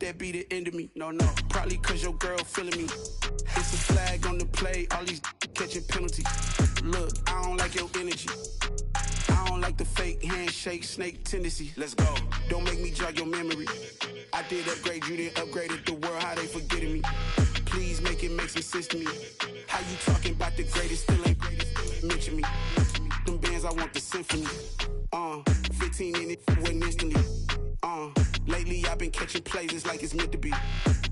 That be the end of me. No, probably cause your girl feeling me. It's a flag on the play, all these catching penalties. Look, I don't like your energy. I don't like the fake handshake, snake tendency. Let's go. Don't make me jog your memory. I did upgrade you, then upgraded the world, how they forgetting me. Please make it make some sense to me. How you talking about the greatest, still ain't greatest, mention me. Them bands, I want the symphony. 15 in it, went instantly. Lately I've been catching plays, it's like it's meant to be.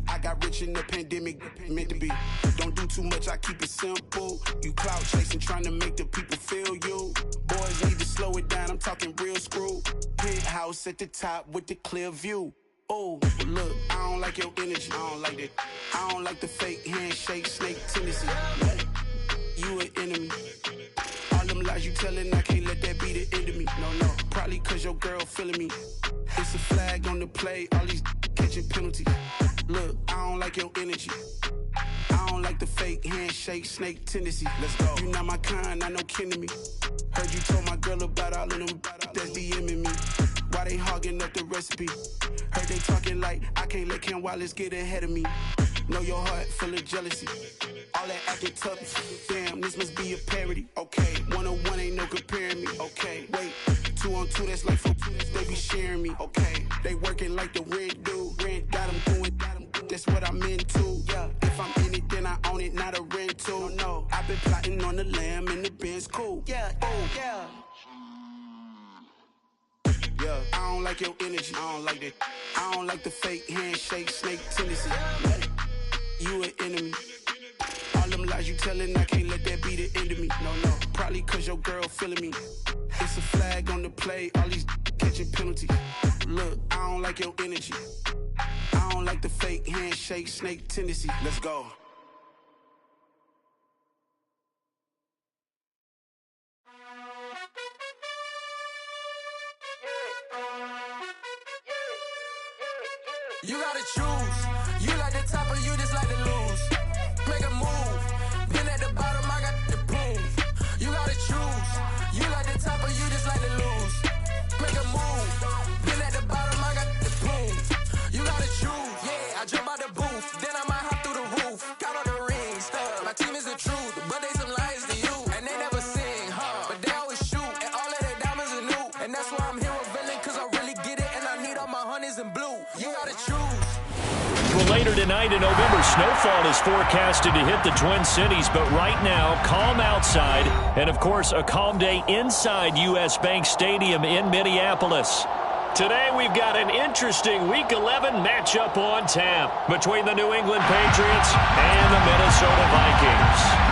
I got rich in the pandemic, meant to be. Don't do too much, I keep it simple. You clout chasing, trying to make the people feel you. Boys need to slow it down, I'm talking real screw. Penthouse at the top with the clear view. Oh, look, I don't like your energy, I don't like that. I don't like the fake handshake, snake tendency. You an enemy. All them lies you telling, I can't let that be the end of me. No, probably cause your girl feeling me. It's a flag on the play, all these catching penalties. Look, I don't like your energy. I don't like the fake handshake, snake tendency. Let's go. You not my kind, not no kin to me. Heard you told my girl about all of them that's DMing me. Why they hogging up the recipe? Heard they talking like I can't let Ken Wallace get ahead of me. Know your heart full of jealousy. All that acting tough. Damn, this must be a parody. Okay, 1-on-1 ain't no comparing me. Okay, wait, 2-on-2 that's like 4. They be sharing me. Okay, they working like the rent do. Rent got them doing. That's what I'm into. Yeah, if I'm in it, then I own it, not a rental. No, I've been plotting on the lamb and the Benz cool. Yeah, oh yeah. Yeah, I don't like your energy. I don't like that. I don't like the fake handshake, snake tendency. You an enemy. All them lies you telling, I can't let that be the end of me. No, probably cause your girl feeling me. It's a flag on the play, all these catching penalties. Look, I don't like your energy. I don't like the fake handshake, snake tendency. Let's go. You gotta choose. You like the top or you just like to lose. Make a move. Been at the bottom, I got the proof. You gotta choose. You like the top or you just like to lose. Make a move. Been at the bottom, I got the proof. You gotta choose. Yeah, I jump out the booth. Then I might hop through the roof. Count all the rings. My team is the truth, but they some liars to you. And they never sing, but they always shoot. And all of their diamonds are new. And that's why I'm here revealing, cause I really get it. And I need all my honeys in blue. You gotta choose. Well, later tonight in November, snowfall is forecasted to hit the Twin Cities, but right now, calm outside, and of course, a calm day inside U.S. Bank Stadium in Minneapolis. Today, we've got an interesting Week 11 matchup on tap between the New England Patriots and the Minnesota Vikings.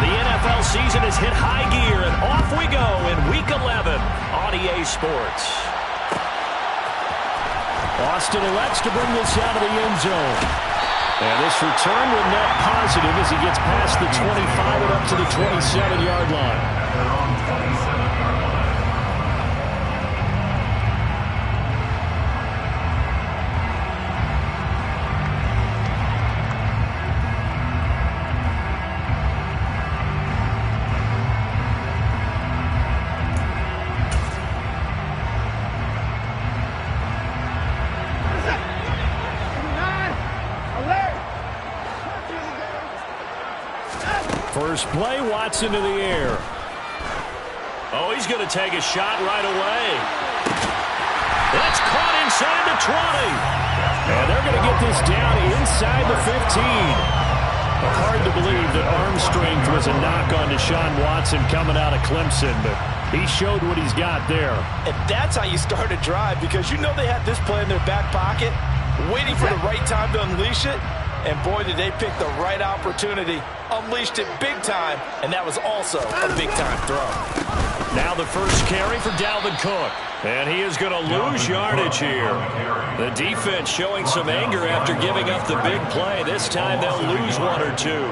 NFL season has hit high gear, and off we go in Week 11 on EA Sports. Austin elects to bring this out of the end zone. And this return will net positive as he gets past the 25 and up to the 27-yard line. First play, Watson to the air. Oh, he's going to take a shot right away. That's caught inside the 20. And they're going to get this down inside the 15. Hard to believe that arm strength was a knock on Deshaun Watson coming out of Clemson, but he showed what he's got there. And that's how you start a drive, because you know they had this play in their back pocket, waiting for the right time to unleash it. And boy, did they pick the right opportunity. Unleashed it big time, and that was also a big-time throw. Now the first carry for Dalvin Cook. And he is going to lose yardage here. The defense showing some anger after giving up the big play. This time they'll lose one or two.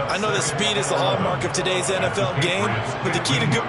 I know that speed is the hallmark of today's NFL game, but the key to good...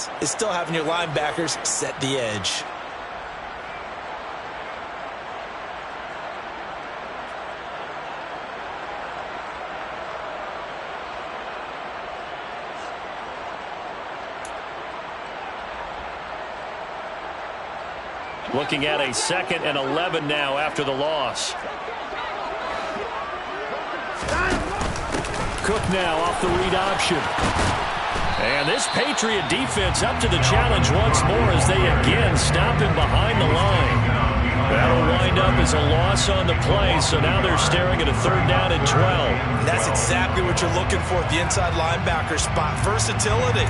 difference is still having your linebackers set the edge. Looking at a 2nd and 11 now after the loss. Cook now off the read option. And this Patriot defense up to the challenge once more as they again stop him behind the line. That'll wind up as a loss on the play, so now they're staring at a 3rd down and 12. That's exactly what you're looking for at the inside linebacker spot. Versatility.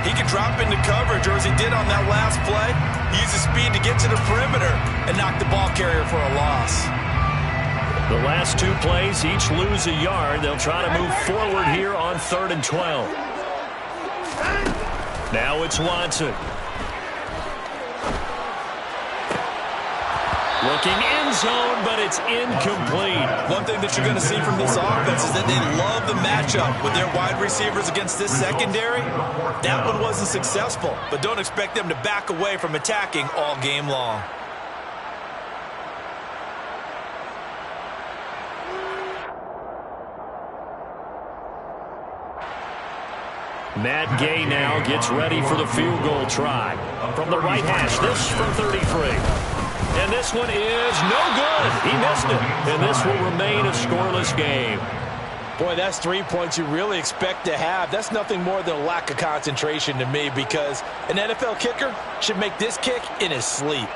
He can drop into coverage, or as he did on that last play, he uses speed to get to the perimeter and knock the ball carrier for a loss. The last 2 plays, each lose a yard. They'll try to move forward here on 3rd and 12. Now it's Watson. Looking end zone, but it's incomplete. One thing that you're going to see from this offense is that they love the matchup with their wide receivers against this secondary. That one wasn't successful, but don't expect them to back away from attacking all game long. Matt Gay now gets ready for the field goal try. From the right hash, this from 33. And this one is no good. He missed it. And this will remain a scoreless game. Boy, that's 3 points you really expect to have. That's nothing more than a lack of concentration to me, because an NFL kicker should make this kick in his sleep.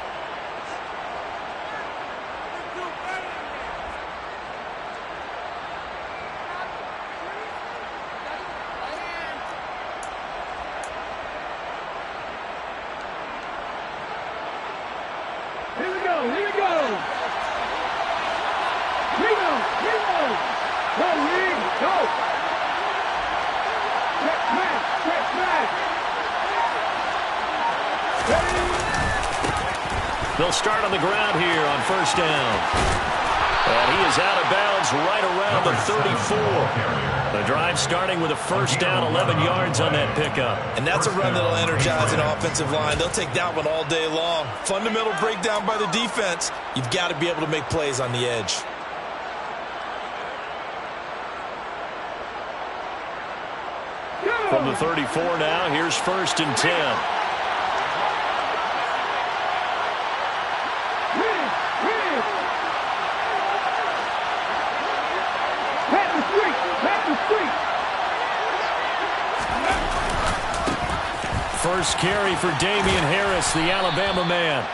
They'll start on the ground here on 1st down. And he is out of bounds right around the 34. The drive starting with a 1st down, 11 yards on that pickup. And that's a run that'll energize an offensive line. They'll take that one all day long. Fundamental breakdown by the defense. You've got to be able to make plays on the edge. From the 34 now, here's 1st and 10. First carry for Damian Harris, the Alabama man.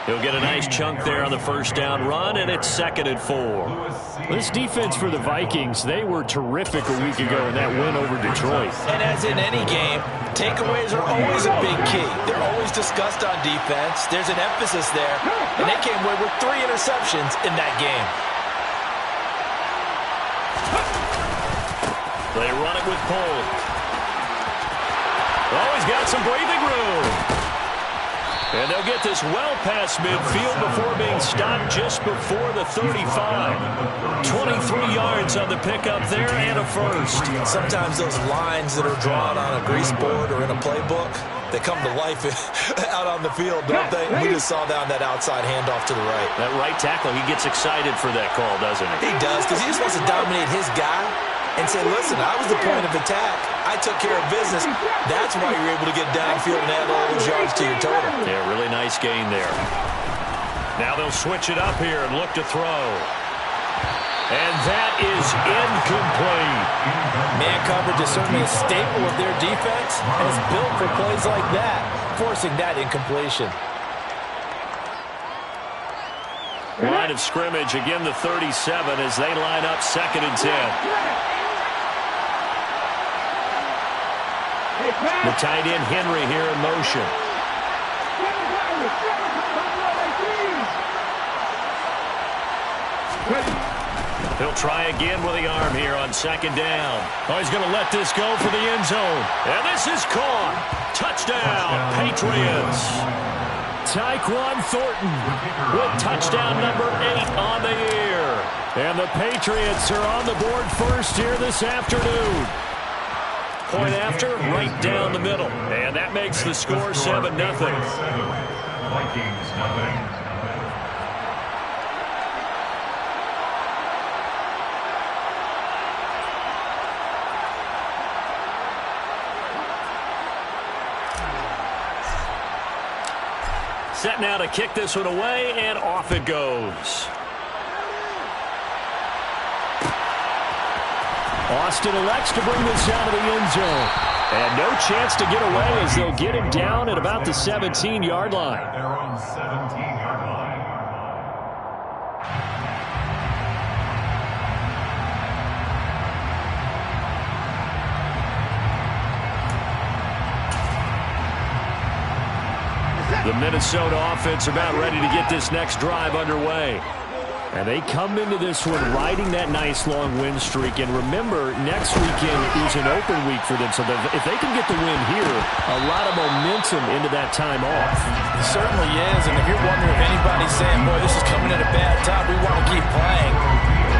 He'll get a nice chunk there on the 1st down run, and it's 2nd and 4. This defense for the Vikings, they were terrific a week ago in that win over Detroit. And as in any game, takeaways are always a big key. They're always discussed on defense. There's an emphasis there, and they came away with 3 interceptions in that game. They run it with Cole. Oh, he's got some breathing room. And they'll get this well past midfield before being stopped just before the 35. 23 yards on the pickup there and a 1st. Sometimes those lines that are drawn on a grease board or in a playbook, they come to life out on the field, don't they? We just saw down that outside handoff to the right. That right tackle, he gets excited for that call, doesn't he? He does, because he just wants to dominate his guy and say, listen, I was the point of attack. I took care of business. That's why you're able to get downfield and add all those yards to your total. Yeah, really nice gain there. Now they'll switch it up here and look to throw. And that is incomplete. Man coverage is certainly a staple of their defense, and it's built for plays like that, forcing that incompletion. Line of scrimmage, again the 37 as they line up 2nd and 10. The tight end Henry here in motion. He'll try again with the arm here on 2nd down. Oh, he's going to let this go for the end zone. And this is caught. Touchdown, Patriots. Tyquan Thornton with touchdown number 8 on the year. And the Patriots are on the board first here this afternoon. Point after, right down the middle. And that makes the score 7-0. Vikings, nothing. Set now to kick this one away, and off it goes. Austin elects to bring this out of the end zone. And no chance to get away as they'll get him down at about the 17-yard line. They're on 17-yard line. The Minnesota offense about ready to get this next drive underway. And they come into this one riding that nice long win streak. And remember, next weekend is an open week for them. So if they can get the win here, a lot of momentum into that time off. It certainly is. And if you're wondering if anybody's saying, boy, this is coming at a bad time, we want to keep playing,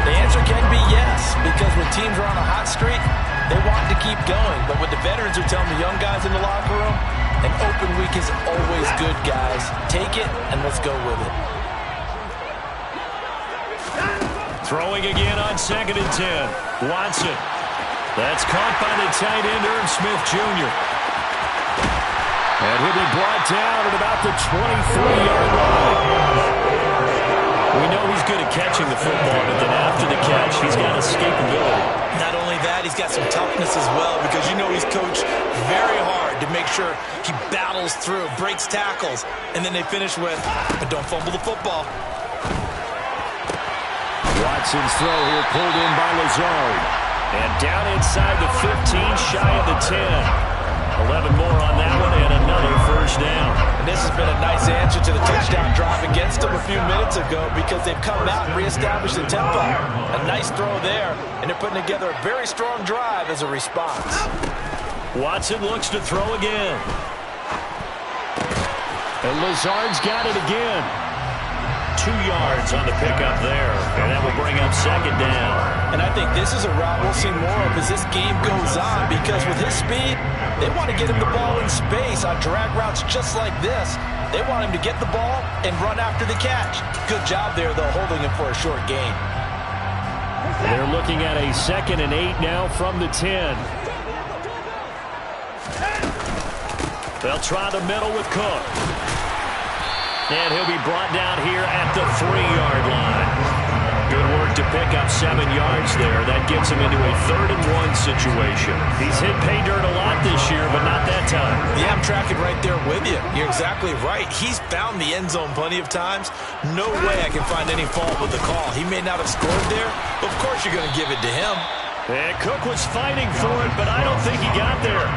the answer can be yes. Because when teams are on a hot streak, they want to keep going. But with the veterans who tell the young guys in the locker room, an open week is always good, guys. Take it and let's go with it. Throwing again on 2nd and 10. Watson. That's caught by the tight end, Irv Smith Jr. And he'll be brought down at about the 23-yard line. We know he's good at catching the football, but then after the catch, he's got escapability. Not only that, he's got some toughness as well, because you know he's coached very hard to make sure he battles through, breaks tackles, and then they finish with, but don't fumble the football. Watson's throw here pulled in by Lazard. And down inside the 15, shy of the 10. 11 more on that one and another first down. And this has been a nice answer to the touchdown drive against them a few minutes ago, because they've come out and reestablished the tempo. A nice throw there, and they're putting together a very strong drive as a response. Watson looks to throw again. And Lazard's got it again. 2 yards on the pickup there, and that will bring up 2nd down. And I think this is a route we'll see more of as this game goes on, because with his speed, they want to get him the ball in space on drag routes just like this. They want him to get the ball and run after the catch. Good job there, though, holding him for a short gain. They're looking at a 2nd and 8 now from the 10. They'll try the middle with Cook. And he'll be brought down here at the 3-yard line. Good work to pick up 7 yards there. That gets him into a 3rd and 1 situation. He's hit pay dirt a lot this year, but not that time. Yeah, I'm tracking right there with you. You're exactly right. He's found the end zone plenty of times. No way I can find any fault with the call. He may not have scored there, but of course you're going to give it to him. And Cook was fighting for it, but I don't think he got there.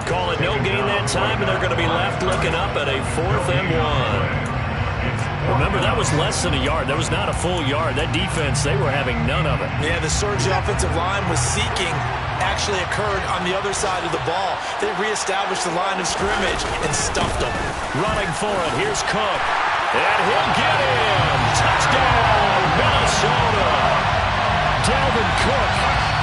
Call it no gain that time, and they're going to be left looking up at a 4th and 1. Remember, that was less than a yard. That was not a full yard. That defense, they were having none of it. Yeah, the surge the offensive line was seeking actually occurred on the other side of the ball. They reestablished the line of scrimmage and stuffed them. Running for it, here's Cook. And he'll get in. Touchdown, Minnesota. Dalvin Cook,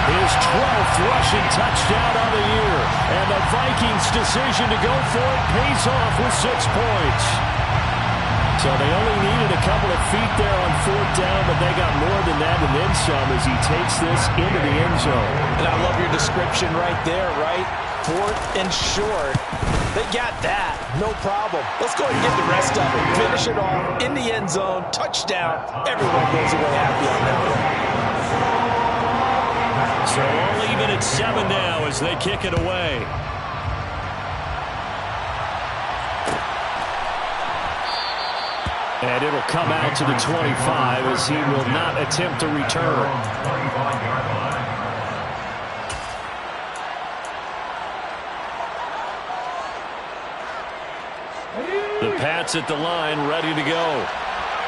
his 12th rushing touchdown of the year. And the Vikings' decision to go for it pays off with 6 points. So they only needed a couple of feet there on 4th down, but they got more than that and then some as he takes this into the end zone. And I love your description right there, right? 4th and short. They got that. No problem. Let's go ahead and get the rest of it. Finish it off in the end zone. Touchdown. Everyone goes away happy on that one. So all even at 7 now as they kick it away. And it'll come out to the 25 as he will not attempt to return. The Pats at the line, ready to go.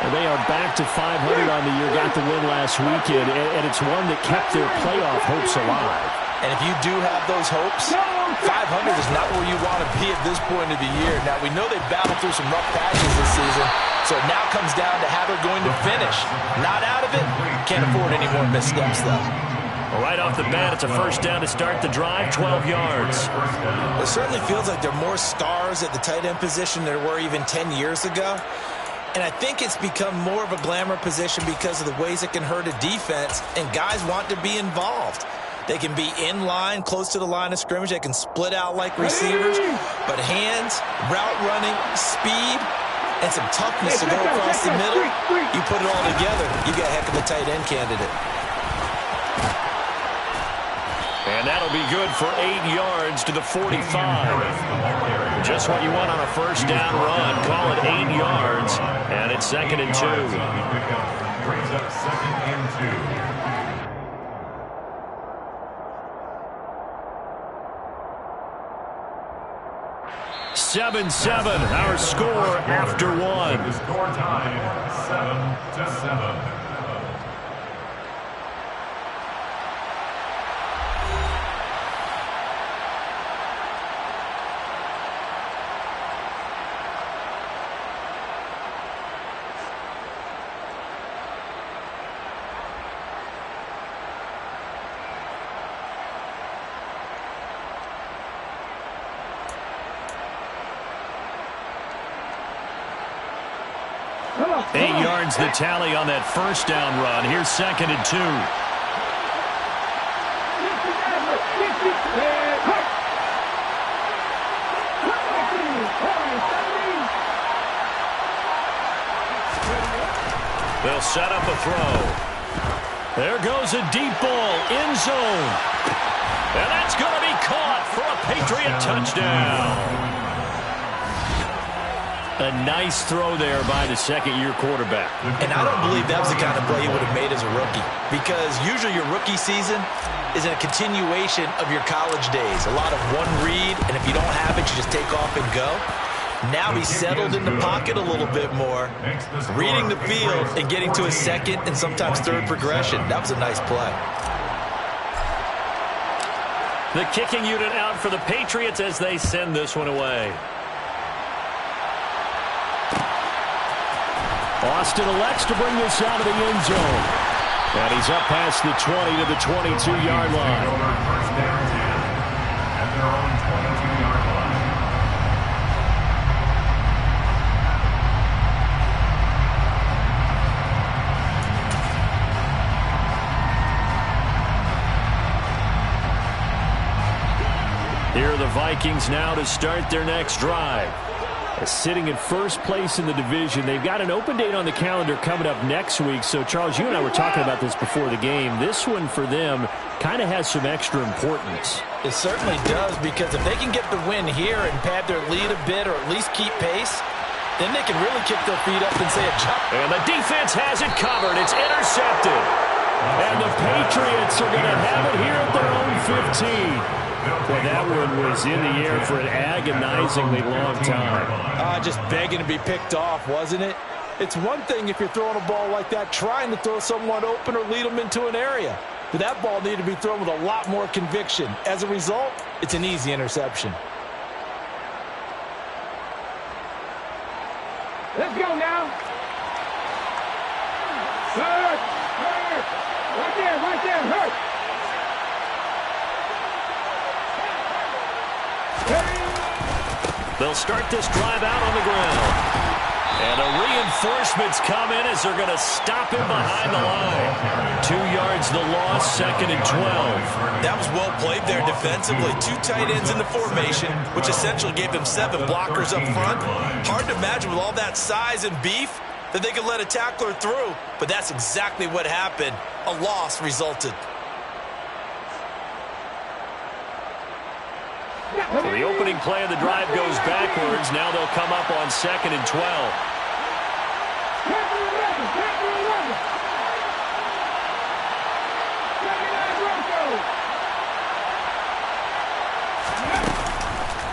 And they are back to 500 on the year, got the win last weekend, and it's one that kept their playoff hopes alive. And if you do have those hopes, 500 is not where you want to be at this point of the year. Now, we know they've battled through some rough patches this season, so it now comes down to how they're going to finish. Not out of it. Can't afford any more missteps, though. Right off the bat, it's a first down to start the drive, 12 yards. It certainly feels like there are more stars at the tight end position than there were even 10 years ago. And I think it's become more of a glamour position because of the ways it can hurt a defense, and guys want to be involved. They can be in line, close to the line of scrimmage. They can split out like receivers. But hands, route running, speed, and some toughness to go across the middle, you put it all together, you got a heck of a tight end candidate. And that'll be good for 8 yards to the 45. Just what you want on a first down run. Call it 8 yards, and it's 2nd and 2. Brings up 2nd and 2. 7-7, our score after one. The score tied 7-7. Eight yards the tally on that first down run. Here's 2nd and 2. They'll set up a throw. There goes a deep ball, end zone. And that's going to be caught for a Patriot touchdown. A nice throw there by the second-year quarterback. And I don't believe that was the kind of play he would have made as a rookie, because usually your rookie season is a continuation of your college days. A lot of one read, and if you don't have it, you just take off and go. Now he's settled in the pocket a little bit more, reading the field and getting to a second and sometimes third progression. That was a nice play. The kicking unit out for the Patriots as they send this one away. Austin elects to bring this out of the end zone. And he's up past the 20 to the 22-yard line. First down 10 at their own 22-yard line. Here are the Vikings now to start their next drive. Sitting in first place in the division. They've got an open date on the calendar coming up next week. So, Charles, you and I were talking about this before the game. This one for them kind of has some extra importance. It certainly does, because if they can get the win here and pad their lead a bit or at least keep pace, then they can really kick their feet up and say a jump. And the defense has it covered. It's intercepted. And the Patriots are going to have it here at their own 15. Well, that one was in the air for an agonizingly long time. Just begging to be picked off, wasn't it? It's one thing if you're throwing a ball like that, trying to throw someone open or lead them into an area. But that ball needed to be thrown with a lot more conviction. As a result, it's an easy interception. Let's go now. Hurt. Right there, hurt. They'll start this drive out on the ground. And the reinforcements come in as they're going to stop him behind the line. 2 yards the loss, 2nd and 12. That was well played there defensively. 2 tight ends in the formation, which essentially gave them 7 blockers up front. Hard to imagine with all that size and beef that they could let a tackler through. But that's exactly what happened. A loss resulted. So the opening play of the drive goes backwards. Now they'll come up on 2nd and 12.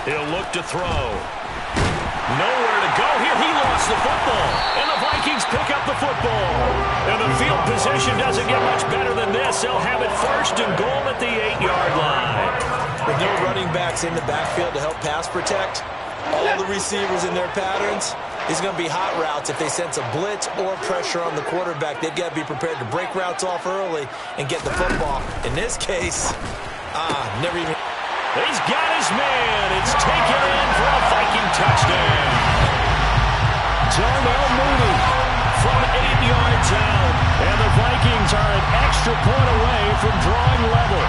He'll look to throw. Nowhere to go here. He lost the football. And the Vikings pick up the football. And the field position doesn't get much better than this. They'll have it 1st and goal at the 8-yard line. With no running backs in the backfield to help pass protect, all the receivers in their patterns, is going to be hot routes. If they sense a blitz or pressure on the quarterback, they've got to be prepared to break routes off early and get the football. In this case, never even... He's got his man. It's taken in for a Viking touchdown. Darnell Mooney from 8 yards out. And the Vikings are an extra point away from drawing level.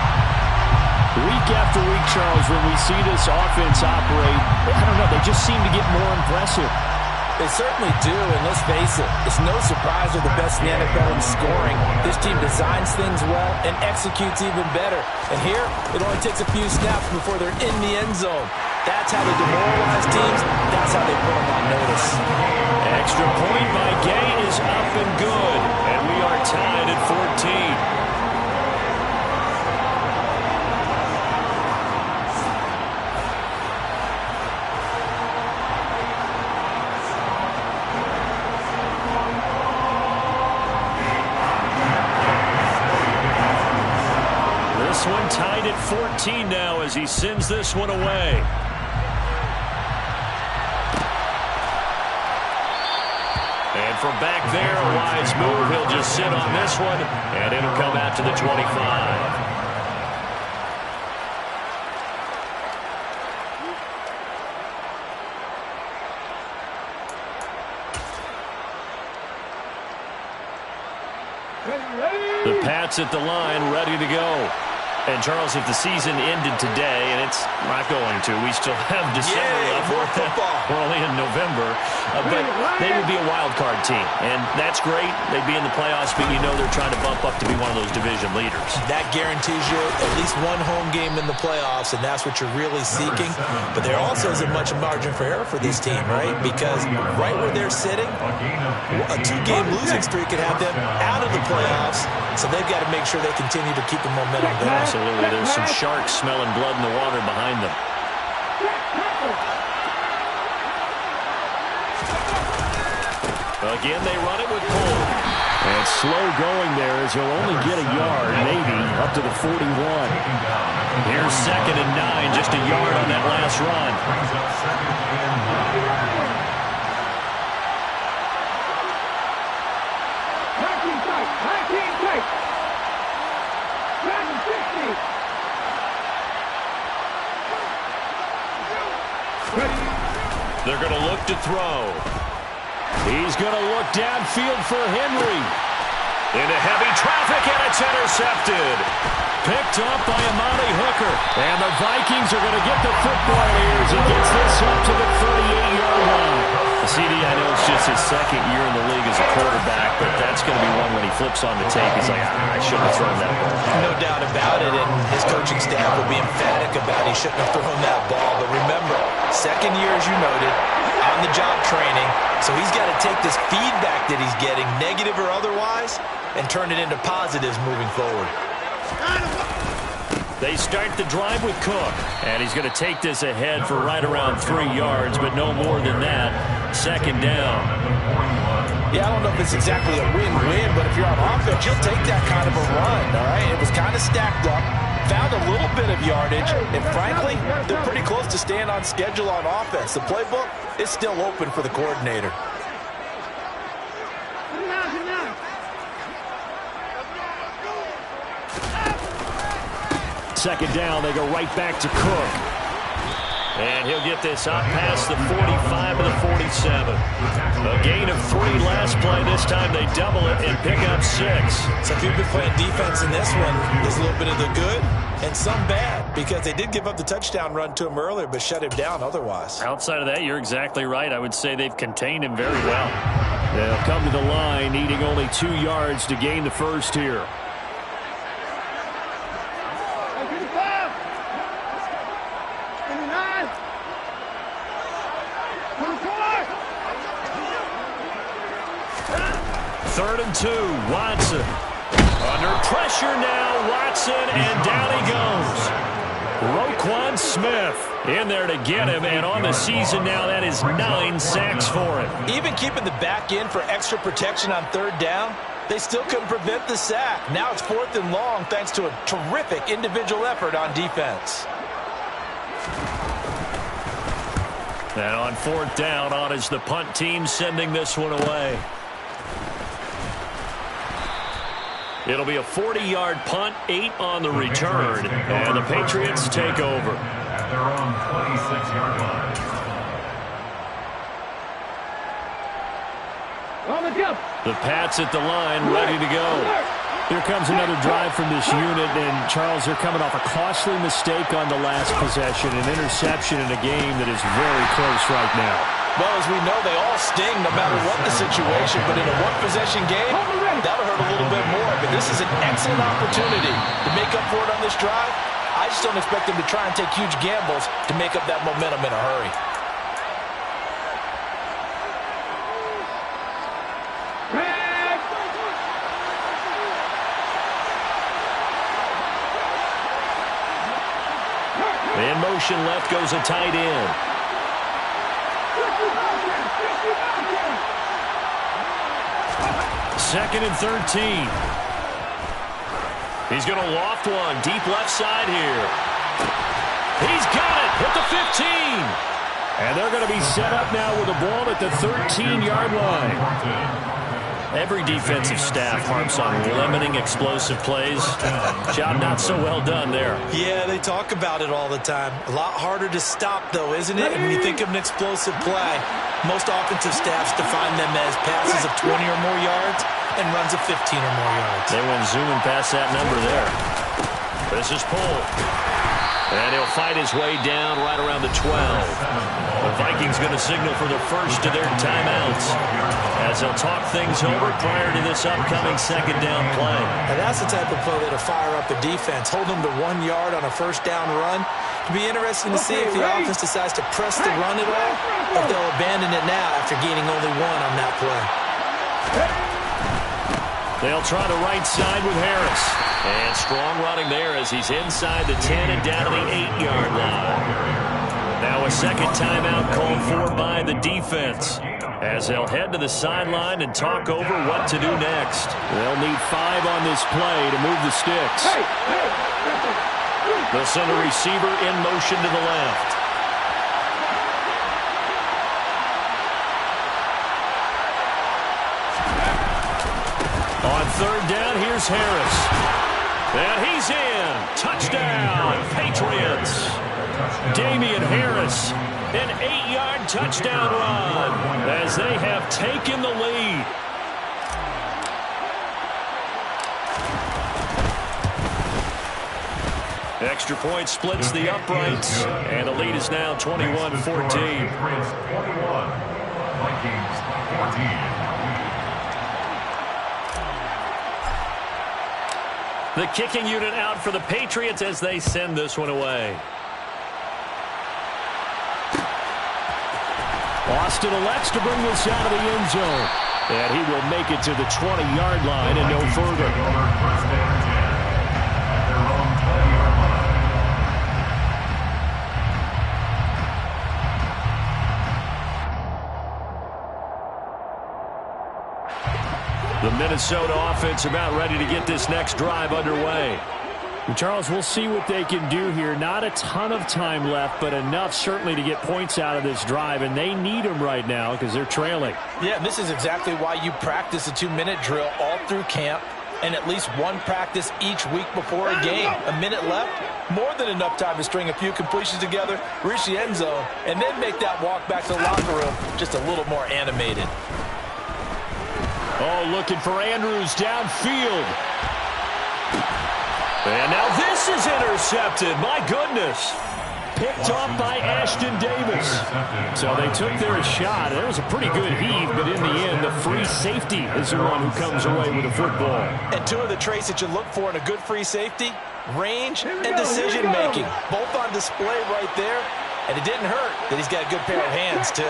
Week after week, Charles, when we see this offense operate, I don't know, they just seem to get more impressive. They certainly do, and let's face it, it's no surprise they're the best in the NFL in scoring. This team designs things well and executes even better. And here, it only takes a few snaps before they're in the end zone. That's how they demoralize teams. That's how they put them on notice. Extra point by Gay is up and good, and we are tied at 14. One tied at 14 now as he sends this one away. And from back there, a wise move. He'll just sit on this one, and it'll come out to the 25. The Pats at the line, ready to go. And, Charles, if the season ended today, and it's not going to, we still have December left. More football. We're only in November. But they would be a wild card team. And that's great. They'd be in the playoffs, but you know they're trying to bump up to be one of those division leaders. That guarantees you at least one home game in the playoffs, and that's what you're really seeking. But there also isn't much margin for error for this team, right? Because right where they're sitting, a 2-game losing streak could have them out of the playoffs. So they've got to make sure they continue to keep the momentum going. Absolutely. There's some sharks smelling blood in the water behind them. Again, they run it with Cole. And slow going there as he'll only get a yard, maybe, up to the 41. Here's 2nd and 9, just a yard on that last run. They're going to look to throw. He's going to look downfield for Henry. Into heavy traffic, and it's intercepted. Picked up by Amani Hooker. And the Vikings are going to get the football here as he gets this up to the 38-yard line. CD, I know it's just his 2nd year in the league as a quarterback, but that's going to be one when he flips on the tape. He's like, I shouldn't have thrown that ball. No doubt about it, and his coaching staff will be emphatic about he shouldn't have thrown that ball. But remember, 2nd year, as you noted, on-the-job training, so he's got to take this feedback that he's getting, negative or otherwise, and turn it into positives moving forward. They start the drive with Cook, and he's going to take this ahead for right around 3 yards, but no more than that. 2nd down. Yeah, I don't know if it's exactly a win-win, but if you're on offense, you'll take that kind of a run, all right? It was kind of stacked up, found a little bit of yardage, and frankly, they're pretty close to staying on schedule on offense. The playbook is still open for the coordinator. Second down, they go right back to Cook. And he'll get this up past the 45 to the 47. A gain of 3 last play. This time they double it and pick up 6. So if you've been playing defense in this one, there's a little bit of the good and some bad, because they did give up the touchdown run to him earlier, but shut him down otherwise. Outside of that, you're exactly right. I would say they've contained him very well. They'll come to the line, needing only 2 yards to gain the first here. Third and 2, Watson. Under pressure now, Watson, and down he goes. Roquan Smith in there to get him, and on the season now, that is 9 sacks for him. Even keeping the back end for extra protection on 3rd down, they still couldn't prevent the sack. Now it's 4th and long thanks to a terrific individual effort on defense. And on 4th down, on is the punt team sending this one away. It'll be a 40-yard punt, 8 on the return, and the Patriots take over. At their own 26-yard line. The Pats at the line, ready to go. Here comes another drive from this unit, and Charles, they're coming off a costly mistake on the last possession, an interception in a game that is very close right now. Well, as we know, they all sting no matter what the situation, but in a one-possession game, that'll hurt a little bit more. But this is an excellent opportunity to make up for it on this drive. I just don't expect them to try and take huge gambles to make up that momentum in a hurry. In motion left goes a tight end. Second and 13. He's going to loft one. Deep left side here. He's got it. Hit the 15. And they're going to be set up now with a ball at the 13-yard line. Every defensive staff harps on limiting explosive plays. Job not so well done there. Yeah, they talk about it all the time. A lot harder to stop, though, isn't it? And when you think of an explosive play, most offensive staffs define them as passes of 20 or more yards and runs of 15 or more yards. They went zooming past that number there. This is pulled. And he'll fight his way down right around the 12. The Vikings going to signal for the first of their timeouts as they'll talk things over prior to this upcoming second down play. And that's the type of play that'll fire up a defense. Hold them to 1 yard on a first down run. It'll be interesting to see if the offense decides to press the run at all, or if they'll abandon it now after gaining only 1 on that play. They'll try the right side with Harris. And strong running there as he's inside the 10 and down to the 8-yard line. Now a second timeout called for by the defense as they'll head to the sideline and talk over what to do next. They'll need 5 on this play to move the sticks. They'll send a receiver in motion to the left. On third down, here's Harris. And he's in. Touchdown, Patriots. Damian Harris, an 8-yard touchdown run as they have taken the lead. Extra point splits the uprights, and the lead is now 21-14. 21, Vikings 14. The kicking unit out for the Patriots as they send this one away. Austin elects to bring this out of the end zone. And he will make it to the 20-yard line and no further. First and 10 at their own 20-yard line. The Minnesota offense about ready to get this next drive underway. Charles, we'll see what they can do here. Not a ton of time left, but enough certainly to get points out of this drive, and they need them right now because they're trailing. Yeah, this is exactly why you practice a 2-minute drill all through camp and at least one practice each week before a game. A minute left, more than enough time to string a few completions together, reach the end zone, and then make that walk back to the locker room just a little more animated. Oh, looking for Andrews downfield. And now this is intercepted. My goodness. Picked off by Ashton Davis. So they took their shot. It was a pretty good heave, but in the end, the free safety is the one who comes away with the football. And two of the traits that you look for in a good free safety, range and decision-making. Both on display right there. And it didn't hurt that he's got a good pair of hands, too.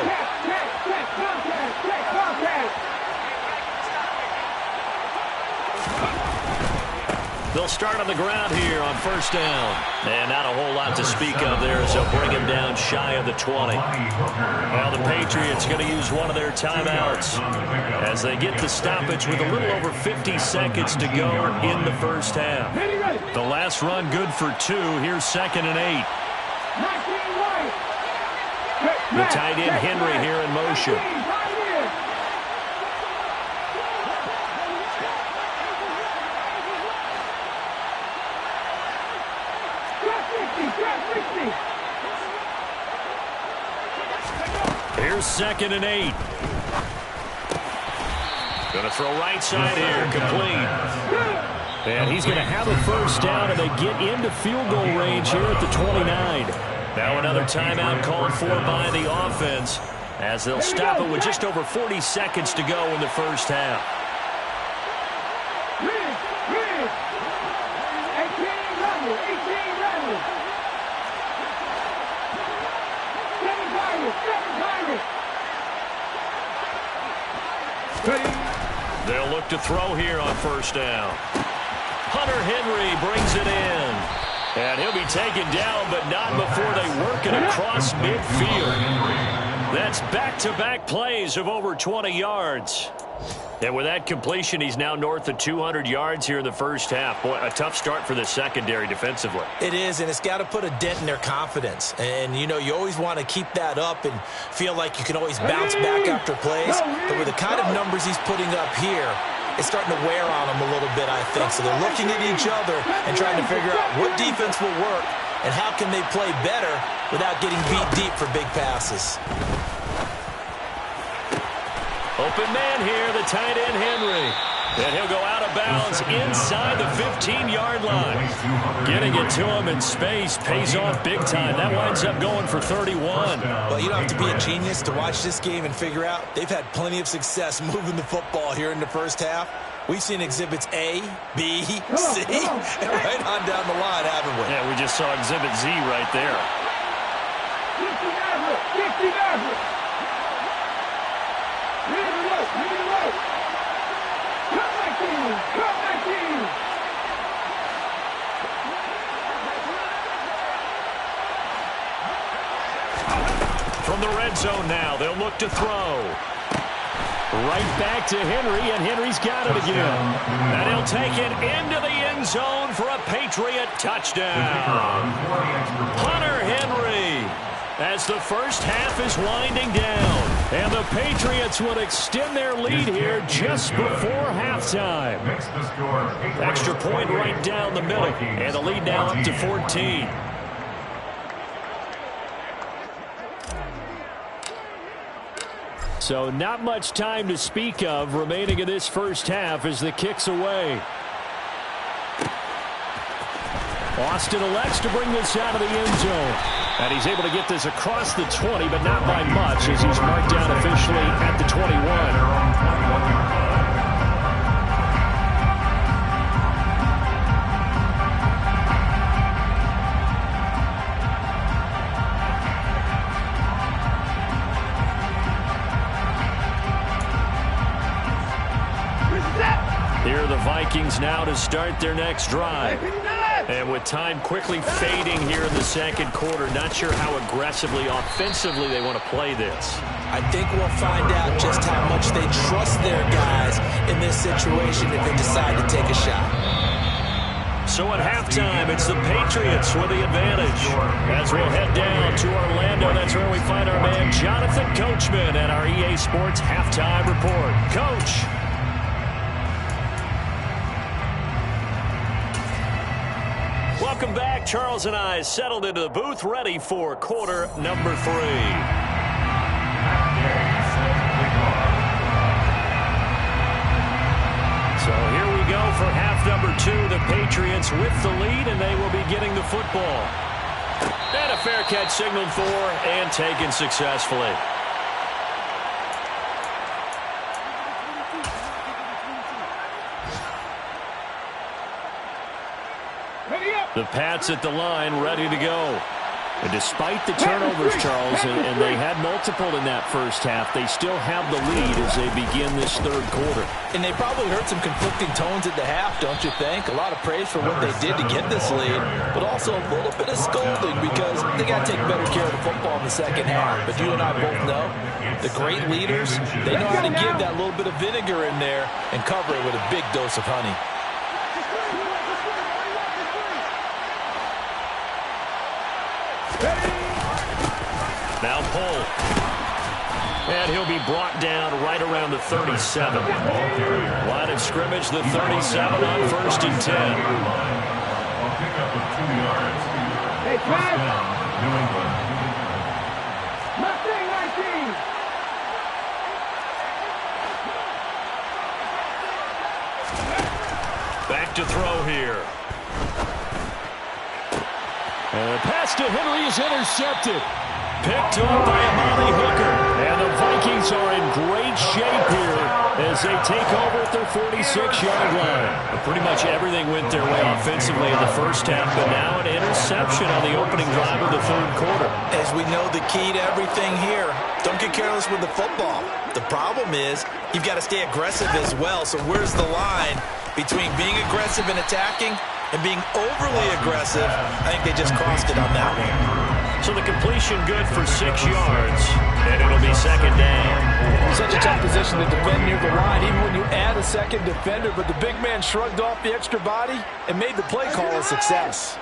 They'll start on the ground here on first down. And not a whole lot to speak of there as they'll bring him down shy of the 20. Now the Patriots going to use one of their timeouts as they get the stoppage with a little over 50 seconds to go in the first half. The last run good for 2. Here's 2nd and 8. The tight end Henry here in motion. Here's 2nd and 8. Going to throw right side here, complete. And he's going to have a first down, and they get into field goal range here at the 29. Now another timeout called for by the offense as they'll stop it with just over 40 seconds to go in the first half. They'll look to throw here on first down. Hunter Henry brings it in. And he'll be taken down, but not before they work it across midfield. That's back-to-back plays of over 20 yards. And with that completion, he's now north of 200 yards here in the first half. Boy, a tough start for the secondary defensively. It is, and it's got to put a dent in their confidence. And, you know, you always want to keep that up and feel like you can always bounce back after plays. But with the kind of numbers he's putting up here, it's starting to wear on them a little bit, I think. So they're looking at each other and trying to figure out what defense will work and how can they play better without getting beat deep for big passes. Open man here, the tight end Henry. And he'll go out of bounds inside the 15-yard line. Getting it to him in space pays off big time. That winds up going for 31. Well, you don't have to be a genius to watch this game and figure out they've had plenty of success moving the football here in the first half. We've seen exhibits A, B, C, and right on down the line, haven't we? Yeah, we just saw exhibit Z right there. 50 From the red zone now, they'll look to throw. Right back to Henry, and Henry's got it again. And he'll take it into the end zone for a Patriot touchdown. Hunter Henry, as the first half is winding down. And the Patriots would extend their lead here just before halftime. Extra point right down the middle, and the lead now up to 14. So not much time to speak of remaining in this first half as the kick's away. Austin elects to bring this out of the end zone. And he's able to get this across the 20, but not by much as he's marked down officially at the 21. Here are the Vikings now to start their next drive. And with time quickly fading here in the second quarter, not sure how aggressively, offensively they want to play this. I think we'll find out just how much they trust their guys in this situation if they decide to take a shot. So at halftime, it's the Patriots with the advantage. As we'll head down to Orlando, that's where we find our man Jonathan Coachman at our EA Sports Halftime Report. Coach. Welcome back. Charles and I settled into the booth, ready for quarter number 3. So here we go for half number 2. The Patriots with the lead, and they will be getting the football. And a fair catch signaled for and taken successfully. The Pats at the line, ready to go. And despite the turnovers, Charles, and they had multiple in that first half, they still have the lead as they begin this third quarter. And they probably heard some conflicting tones at the half, don't you think? A lot of praise for what they did to get this lead, but also a little bit of scolding because they got to take better care of the football in the second half. But you and I both know the great leaders, they know how to give that little bit of vinegar in there and cover it with a big dose of honey. Now pull. And he'll be brought down right around the 37. Line of scrimmage, the 37 on 1st and 10. On pickup of 2 yards. Hey, First down, New England. Mustang 19. Back to throw here. And the pass to Henry is intercepted. Picked up by Amani Hooker. And the Vikings are in great shape here as they take over at their 46-yard line. Pretty much everything went their way offensively in the first half, but now an interception on the opening drive of the third quarter. As we know, the key to everything here, don't get careless with the football. The problem is you've got to stay aggressive as well. So where's the line between being aggressive and attacking and being overly aggressive? I think they just crossed it on that one. So the completion good for 6 yards, and it'll be second down. Such a tough position to defend near the line, even when you add a second defender, but the big man shrugged off the extra body and made the play call a success.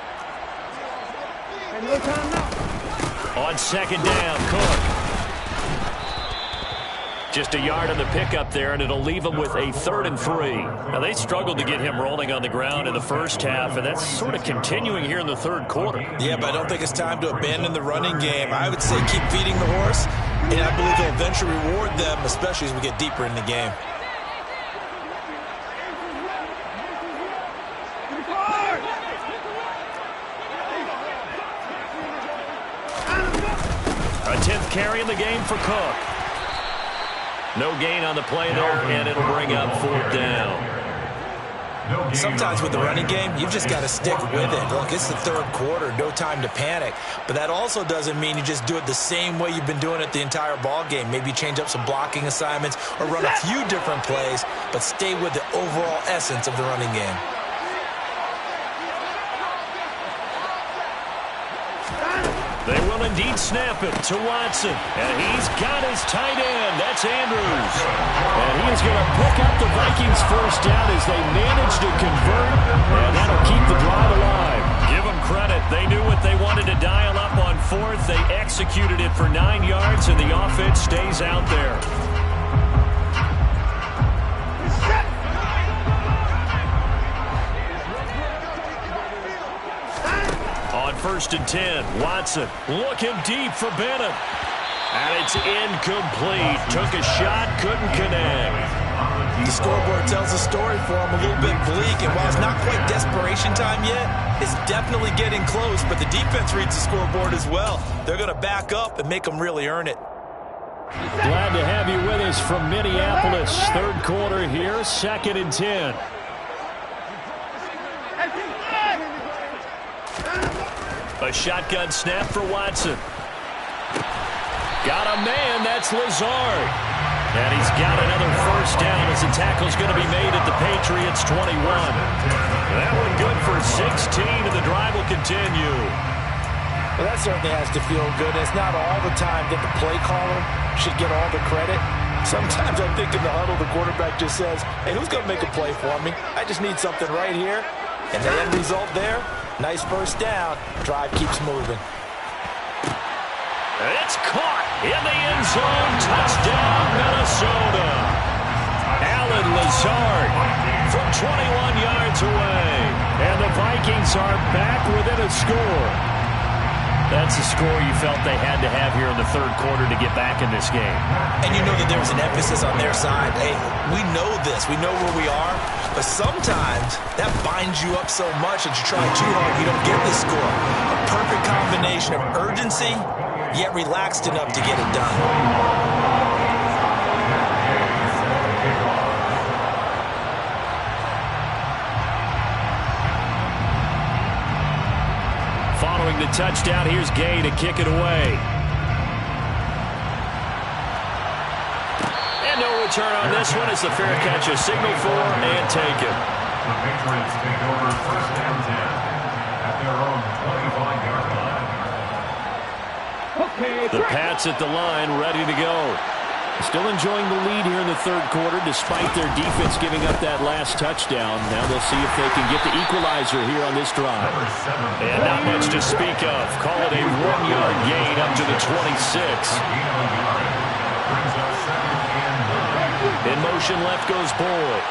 On second down, Cook. Just a yard on the pickup there, and it'll leave them with a 3rd and 3. Now, they struggled to get him rolling on the ground in the first half, and that's sort of continuing here in the third quarter. Yeah, but I don't think it's time to abandon the running game. I would say keep feeding the horse, and I believe they'll eventually reward them, especially as we get deeper in the game. A 10th carry in the game for Cook. No gain on the play there, and it'll bring up 4th down. Sometimes with the running game, you've just got to stick with it. Look, it's the third quarter, no time to panic. But that also doesn't mean you just do it the same way you've been doing it the entire ball game. Maybe change up some blocking assignments or run a few different plays, but stay with the overall essence of the running game. They will indeed snap it to Watson. And he's got his tight end. That's Andrews. And he is going to pick up the Vikings first down as they manage to convert. And that'll keep the drive alive. Give them credit. They knew what they wanted to dial up on 4th. They executed it for 9 yards, and the offense stays out there. On 1st and 10, Watson looking deep for Bennett. And it's incomplete. Took a shot, couldn't connect. The scoreboard tells a story for him, a little bit bleak. And while it's not quite desperation time yet, it's definitely getting close. But the defense reads the scoreboard as well. They're going to back up and make them really earn it. Glad to have you with us from Minneapolis. Third quarter here, 2nd and 10. A shotgun snap for Watson. Got a man, that's Lazard. And he's got another first down as the tackle's going to be made at the Patriots' 21. That one good for 16, and the drive will continue. Well, that certainly has to feel good. It's not all the time that the play caller should get all the credit. Sometimes I think in the huddle, the quarterback just says, hey, who's going to make a play for me? I just need something right here. And the end result there, nice first down. Drive keeps moving. It's caught in the end zone. Touchdown, Minnesota. Alan Lazard from 21 yards away. And the Vikings are back within a score. That's a score you felt they had to have here in the third quarter to get back in this game. And you know that there was an emphasis on their side. Hey, we know this. We know where we are. But sometimes that binds you up so much that you try too hard, you don't get the score. A perfect combination of urgency, yet relaxed enough to get it done. Following the touchdown, here's Gay to kick it away. And no return on this one as the fair catch is signaled for and taken. The Patriots take over first and 10 at their own 25-yard line. The Pats at the line, ready to go. Still enjoying the lead here in the third quarter despite their defense giving up that last touchdown. Now they'll see if they can get the equalizer here on this drive. And not much to speak of. Call it a 1-yard gain up to the 26. In motion left goes Boyd.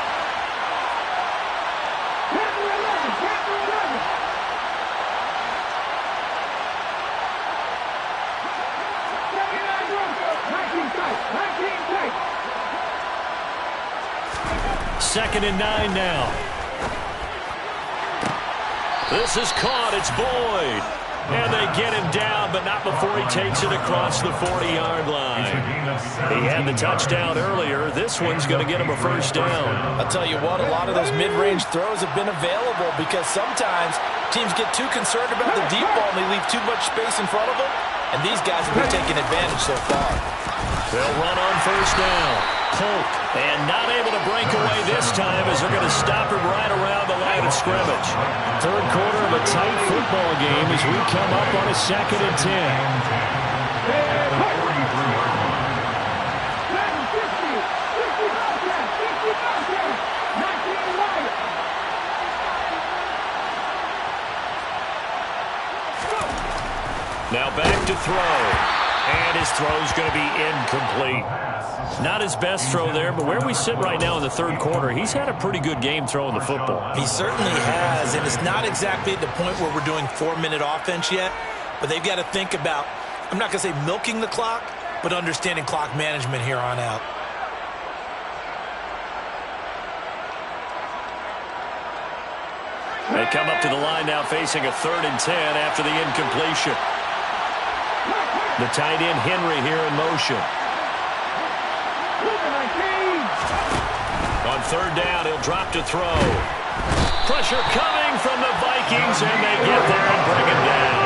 Second and 9 now. This is caught. It's Boyd. And they get him down, but not before he takes it across the 40-yard line. He had the touchdown earlier. This one's going to get him a first down. I'll tell you what, a lot of those mid-range throws have been available because sometimes teams get too concerned about the deep ball and they leave too much space in front of them. And these guys have been taking advantage so far. They'll run on first down. Polk, and not able to break away this time as they're going to stop him right around the line of scrimmage. Third quarter of a tight football game as we come up on a 2nd and 10. Now back to throw. And his throw's going to be incomplete. Not his best throw there, but where we sit right now in the third quarter, he's had a pretty good game throwing the football. He certainly has, and it's not exactly at the point where we're doing 4-minute offense yet, but they've got to think about, I'm not going to say milking the clock, but understanding clock management here on out. They come up to the line now facing a 3rd and 10 after the incompletion. The tight end, Henry, here in motion. On 3rd down, he'll drop to throw. Pressure coming from the Vikings, and they get there and bring him down.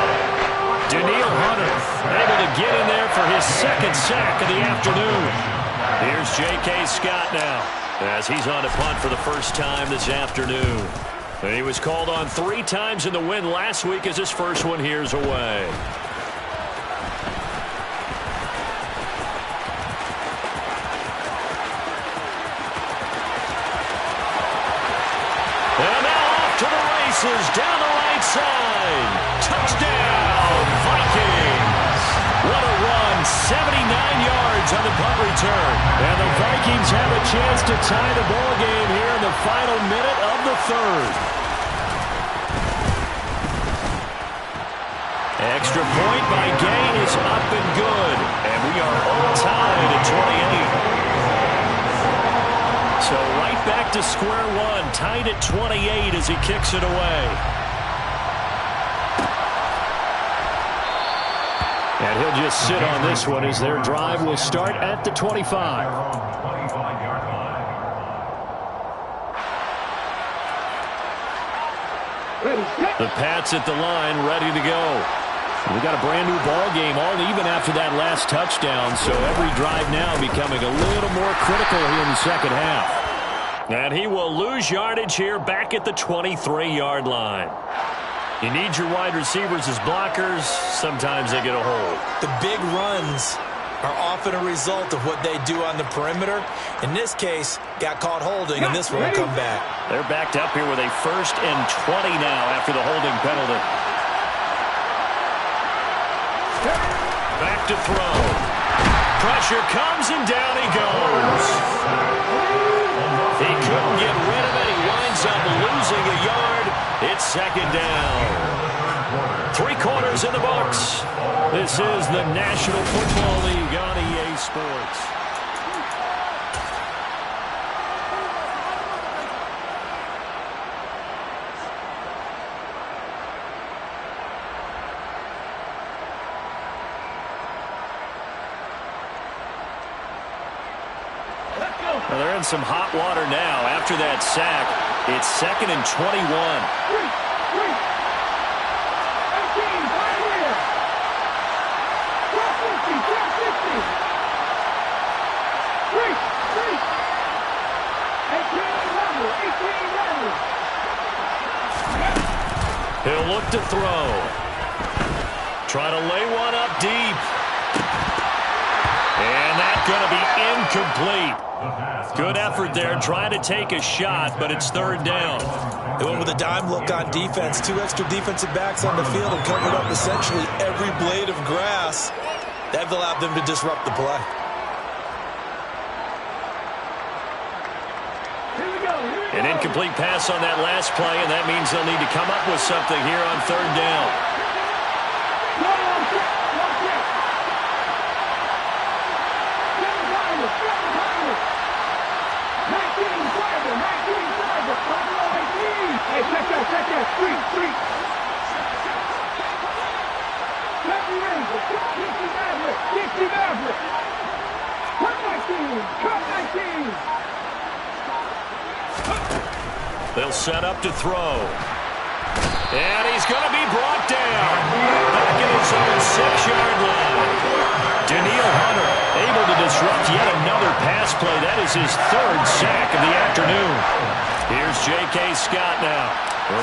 Daniil Hunter able to get in there for his 2nd sack of the afternoon. Here's J.K. Scott now as he's on to punt for the first time this afternoon. And he was called on 3 times in the win last week as his first one here's away. Down the right side. Touchdown, Vikings. What a run. 79 yards on the punt return. And the Vikings have a chance to tie the ball game here in the final minute of the 3rd. Extra point by Gain is up and good. And we are all tied at 28. So right back to square one, tied at 28 as he kicks it away. And he'll just sit on this one as their drive will start at the 25. The Pats at the line, ready to go. We got a brand new ball game, all even after that last touchdown, so every drive now becoming a little more critical here in the second half. And he will lose yardage here back at the 23-yard line. You need your wide receivers as blockers. Sometimes they get a hold. The big runs are often a result of what they do on the perimeter. In this case, got caught holding, and this one will come back. They're backed up here with a 1st and 20 now after the holding penalty. Back to throw. Pressure comes, and down he goes. He couldn't get rid of it. He winds up losing a yard. It's 2nd down. 3 quarters in the books. This is the National Football League on EA Sports. Well, they're in some hot water now. After that sack, it's 2nd and 21. He'll look to throw. Try to lay one up deep. And that going to be incomplete. Good effort there, trying to take a shot, but it's third down. They went with a dime look on defense. 2 extra defensive backs on the field and covered up essentially every blade of grass. That allowed them to disrupt the play. An incomplete pass on that last play, and that means they'll need to come up with something here on third down. Hey, check that, street. Dixie Maverick. Cut 19. They'll set up to throw. And he's going to be brought down. Back in his own 6-yard line. Daniil Hunter able to disrupt yet another pass play. That is his 3rd sack of the afternoon. Here's J.K. Scott now.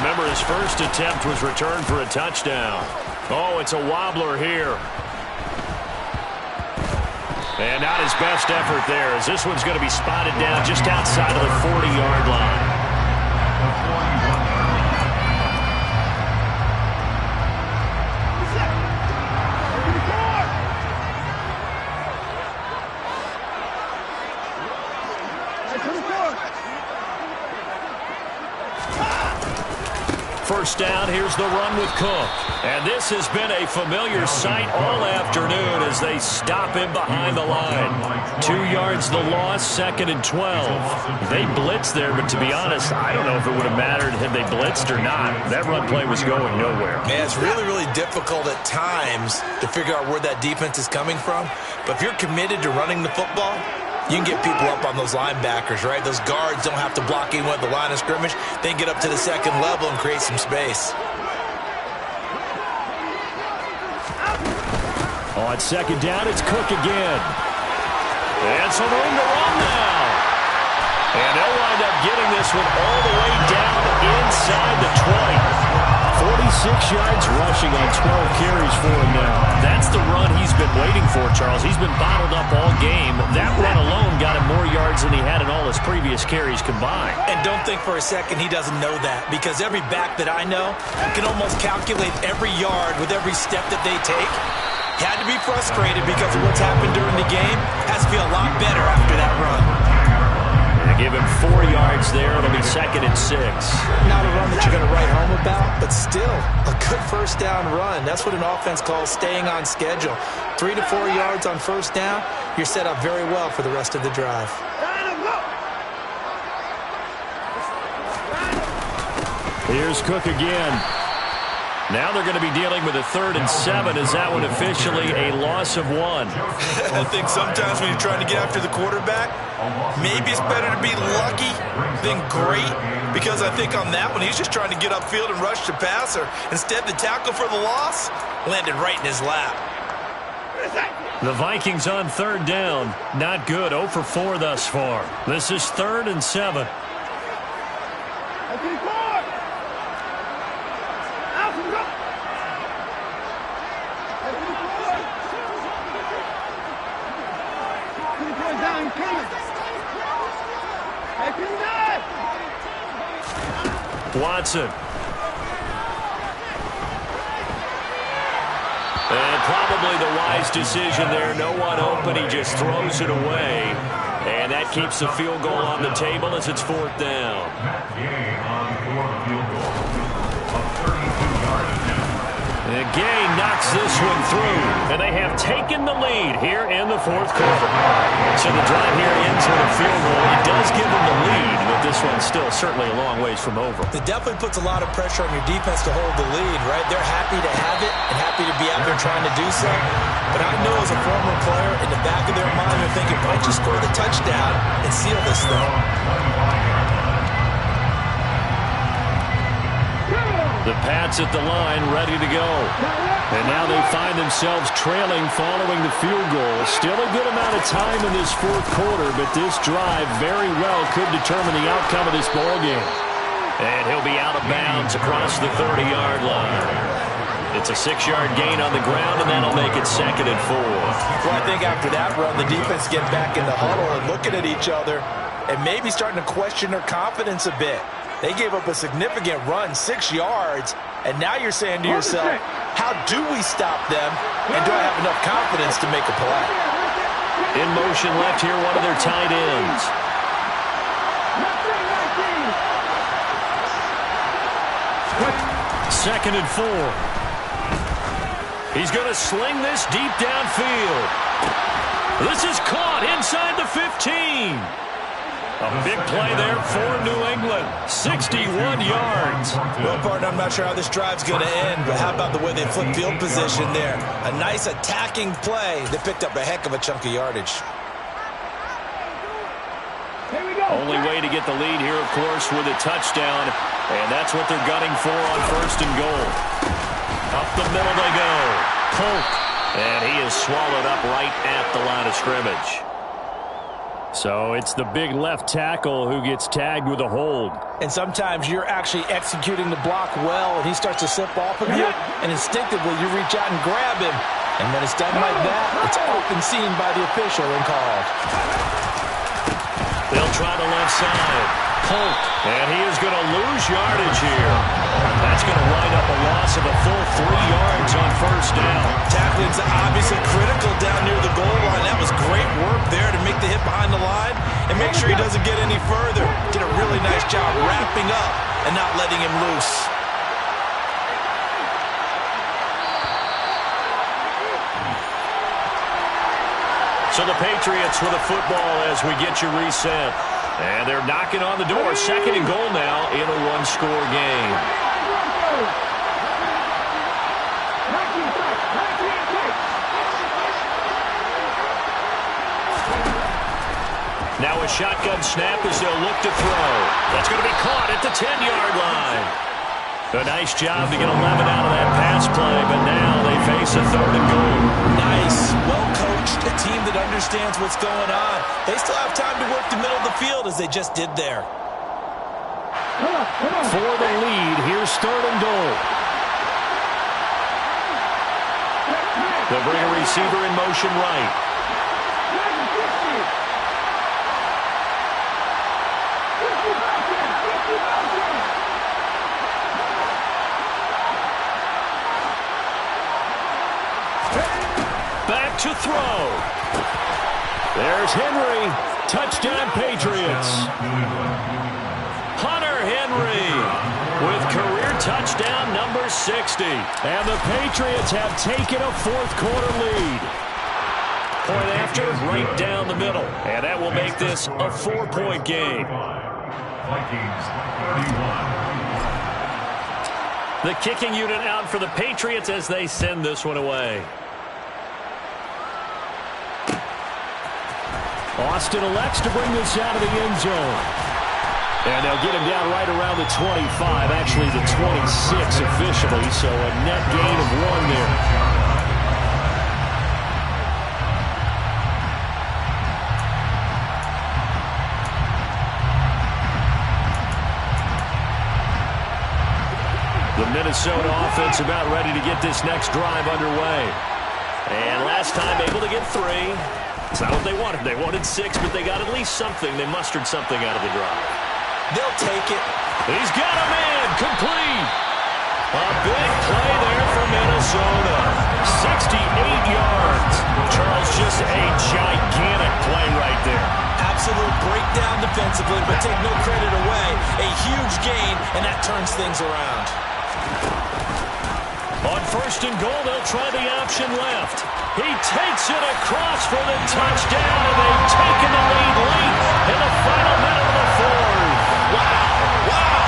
Remember, his first attempt was returned for a touchdown. Oh, it's a wobbler here. And not his best effort there, as this one's going to be spotted down just outside of the 40-yard line. First down, here's the run with Cook. And this has been a familiar sight all afternoon as they stop him behind the line. 2 yards the loss, 2nd and 12. They blitzed there, but to be honest, I don't know if it would have mattered had they blitzed or not. That run play was going nowhere. Man, it's really, really difficult at times to figure out where that defense is coming from. But if you're committed to running the football, you can get people up on those linebackers, right? Those guards don't have to block anyone at the line of scrimmage. They can get up to the 2nd level and create some space. On 2nd down, it's Cook again. And some room to run now. And they'll wind up getting this one all the way down inside the 20. 46 yards rushing on 12 carries for him now. That's the run he's been waiting for, Charles. He's been bottled up all game. That run alone got him more yards than he had in all his previous carries combined. And don't think for a second he doesn't know that, because every back that I know can almost calculate every yard with every step that they take. Had to be frustrated because of what's happened during the game. Has to feel a lot better after that run. They give him 4 yards there. It'll be 2nd and 6. Not a run that you're going to write home about, but still a good first down run. That's what an offense calls staying on schedule. 3 to 4 yards on first down, you're set up very well for the rest of the drive. Here's Cook again. Now they're going to be dealing with a 3rd and 7. Is that one officially a loss of 1? I think sometimes when you're trying to get after the quarterback, maybe it's better to be lucky than great, because I think on that one he's just trying to get upfield and rush the passer. Instead, the tackle for the loss landed right in his lap. The Vikings on 3rd down. Not good. 0 for 4 thus far. This is 3rd and 7. Watson. And probably the wise decision there. No one open. He just throws it away. And that keeps the field goal on the table as it's 4th down. And Gay knocks this one through. And they have taken the lead here in the 4th quarter. So the drive here ends with a field goal. It does give them the lead, but this one's still certainly a long ways from over. It definitely puts a lot of pressure on your defense to hold the lead, right? They're happy to have it and happy to be out there trying to do so. But I know as a former player, in the back of their mind, they're thinking, why don't you score the touchdown and seal this thing? The Pats at the line, ready to go. And now they find themselves trailing following the field goal. Still a good amount of time in this 4th quarter, but this drive very well could determine the outcome of this ballgame. And he'll be out of bounds across the 30-yard line. It's a 6-yard gain on the ground, and that'll make it 2nd and 4. Well, I think after that run, the defense get back in the huddle and looking at each other and maybe starting to question their confidence a bit. They gave up a significant run, 6 yards, and now you're saying to yourself, how do we stop them, and do I have enough confidence to make a play? In motion left here, one of their tight ends. Second and 4. He's going to sling this deep downfield. This is caught inside the 15. A big play there for New England. 61 yards. Well, partner, I'm not sure how this drive's going to end, but how about the way they flip field position there? A nice attacking play that picked up a heck of a chunk of yardage. Only way to get the lead here, of course, with a touchdown, and that's what they're gunning for on 1st and goal. Up the middle they go. Polk, and he is swallowed up right at the line of scrimmage. So it's the big left tackle who gets tagged with a hold. And sometimes you're actually executing the block well, and he starts to slip off of you, and instinctively you reach out and grab him. And when it's done like that, it's often seen by the official and called. They'll try the left side. Polk, and he is going to lose yardage here. That's going to wind up a loss of a full 3 yards on 1st down. Tackling's obviously critical down near the goal line. That was great work there to make the hit behind the line and make sure he doesn't get any further. Did a really nice job wrapping up and not letting him loose. So the Patriots with a football as we get you reset. And they're knocking on the door. 2nd and goal now in a 1-score game. Now a shotgun snap as they'll look to throw. That's going to be caught at the 10-yard line. A nice job to get 11 out of that pass play, but now they face a 3rd and goal. Nice, well-coached, a team that understands what's going on. They still have time to work the middle of the field as they just did there. For the lead, here's 3rd and goal. They'll bring a receiver in motion right. Back to throw. There's Henry. Touchdown, Patriots. Hunter Henry with career touchdown number 60. And the Patriots have taken a 4th-quarter lead. Point after, right down the middle. And that will make this a 4-point game. The kicking unit out for the Patriots as they send this one away. Austin elects to bring this out of the end zone. And they'll get him down right around the 25, actually the 26 officially, so a net gain of 1 there. The Minnesota offense about ready to get this next drive underway. And last time able to get 3. It's not what they wanted. They wanted 6, but they got at least something. They mustered something out of the drive. They'll take it. He's got a man complete. A big play there for Minnesota. 68 yards. Charles, just a gigantic play right there. Absolute breakdown defensively, but take no credit away. A huge gain, and that turns things around. On 1st and goal, they'll try the option left. He takes it across for the touchdown, and they've taken the lead late in the final minute of the 4th. Wow, wow.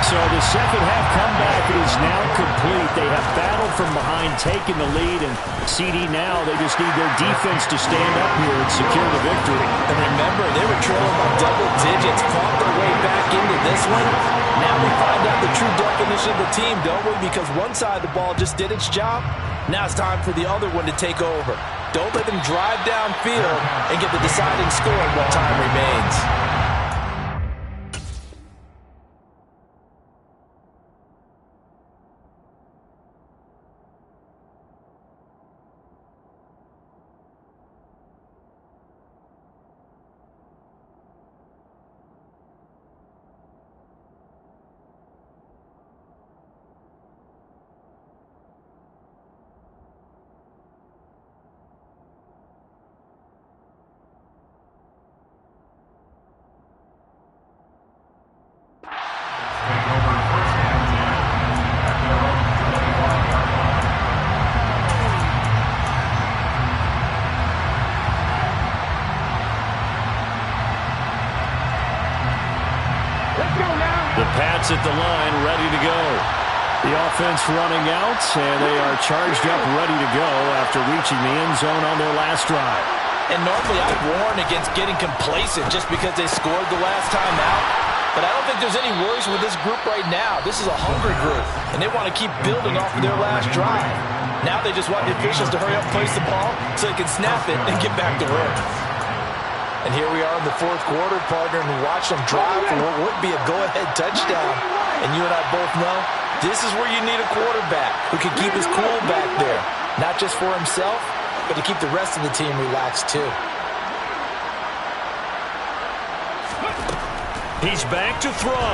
So the second half comeback is now complete. They have battled from behind, taken the lead, and CD now, they just need their defense to stand up here and secure the victory. And remember, they were trailing by double digits, fought their way back into this one. Now we find out the true definition of the team, don't we? Because one side of the ball just did its job. Now it's time for the other one to take over. Don't let them drive downfield and get the deciding score while time remains. waits at the line, ready to go. The offense running out, and they are charged up, ready to go after reaching the end zone on their last drive. And normally I warn against getting complacent just because they scored the last time out. But I don't think there's any worries with this group right now. This is a hungry group, and they want to keep building off of their last drive. Now they just want the officials to hurry up and place the ball so they can snap it and get back to work. And here we are in the fourth quarter, partner, and watch them drive for what would be a go-ahead touchdown. And you and I both know this is where you need a quarterback who can keep his cool back there, not just for himself, but to keep the rest of the team relaxed too. He's back to throw.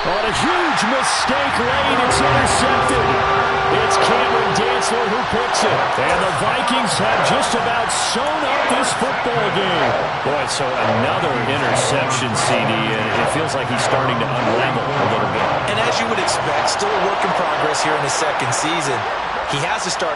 On a huge mistake late, it's intercepted. It's Cameron Dantzler who picks it. And the Vikings have just about sewn up this football game. Boy, so another interception, CD, and it feels like he's starting to unravel a little bit. And as you would expect, still a work in progress here in his second season. He has to start